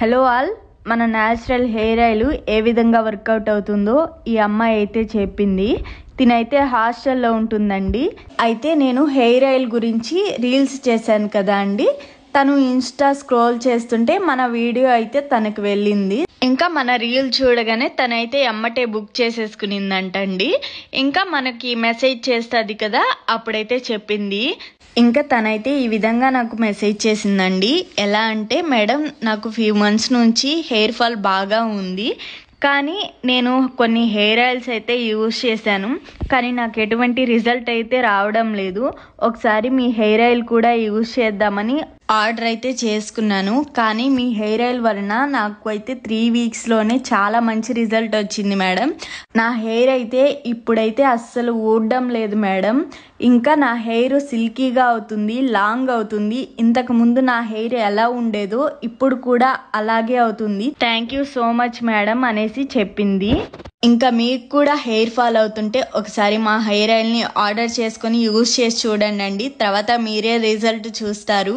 Hello all, మన natural hair oil ఏ విధంగా work out అవుతుందో ఈ అమ్మాయి అయితే చెప్పింది. తినైతే హాస్టల్లో ఉంటుందండి. అయితే నేను హెయిర్ ఆయిల్ గురించి రీల్స్ చేశాను కదా అండి, తను ఇన్స్టా స్క్రోల్ చేస్తుంటే మన వీడియో అయితే తనకు వెళ్ళింది. ఇంకా మన రీల్ చూడగానే తనైతే ఎమ్మటే బుక్ చేసేసుకునిందంటండి. ఇంకా మనకి మెసేజ్ చేస్తుంది కదా, అప్పుడైతే చెప్పింది. ఇంకా తనైతే ఈ విధంగా నాకు మెసేజ్ చేసిందండి. ఎలా అంటే, మేడం నాకు ఫ్యూ మంత్స్ నుంచి హెయిర్ ఫాల్ బాగా ఉంది, కానీ నేను కొన్ని హెయిర్ ఆయిల్స్ అయితే యూజ్ చేశాను, కానీ నాకు ఎటువంటి రిజల్ట్ అయితే రావడం లేదు. ఒకసారి మీ హెయిర్ ఆయిల్ కూడా యూజ్ చేద్దామని ఆర్డర్ అయితే చేసుకున్నాను. కానీ మీ హెయిర్ ఆయిల్ వలన నాకు అయితే 3 వీక్స్లోనే చాలా మంచి రిజల్ట్ వచ్చింది మేడం. నా హెయిర్ అయితే ఇప్పుడైతే అస్సలు ఊడడం లేదు మేడం. ఇంకా నా హెయిర్ సిల్కీగా అవుతుంది, లాంగ్ అవుతుంది. ఇంతకు ముందు నా హెయిర్ ఎలా ఉండేదో ఇప్పుడు కూడా అలాగే అవుతుంది. Thank you so much madam అనేసి చెప్పింది. ఇంకా మీకు కూడా హెయిర్ ఫాల్ అవుతుంటే ఒకసారి మా హెయిర్ ఆయిల్ని ఆర్డర్ చేసుకొని యూజ్ చేసి చూడండి. తర్వాత మీరే రిజల్ట్ చూస్తారు.